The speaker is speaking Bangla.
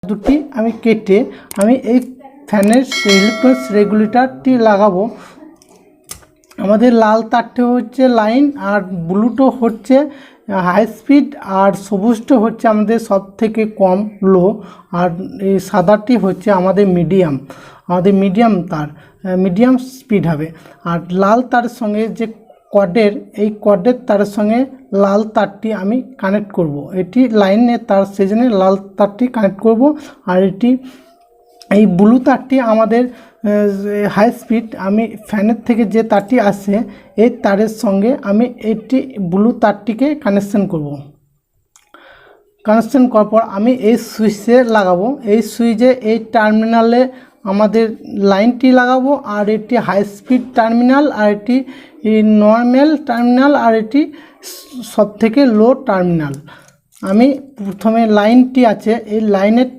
দুটি আমি কেটে আমি এই ফ্যানের ইলেকট্রনিক্স রেগুলেটরটি লাগাবো। আমাদের লাল তারটি হচ্ছে লাইন, আর ব্লুটো হচ্ছে হাই স্পিড, আর সবুজটা হচ্ছে আমাদের সব থেকে কম লো, আর এই সাদাটি হচ্ছে আমাদের মিডিয়াম তার, মিডিয়াম স্পিড হবে। আর লাল তারের সঙ্গে যে কর্ডের তারের সঙ্গে লাল তারটি আমি কানেক্ট করব। এটি লাইনের তার, সেজন্য লাল তারটি কানেক্ট করব। আর এই ব্লু তারটি আমাদের হাই স্পিড, আমি ফ্যানের থেকে যে তারটি আসে এই তারের সঙ্গে আমি এটি ব্লু তারটিকে কানেকশন করব। কানেকশন করার পর আমি এই সুইচে লাগাবো। এই সুইচে এই টার্মিনালে আমাদের লাইনটি লাগাবো, আর এটি হাই স্পিড টার্মিনাল, আর এটি নর্মাল টার্মিনাল, আর এটি সব থেকে লো টার্মিনাল। আমি প্রথমে লাইনটি আছে, এই লাইনের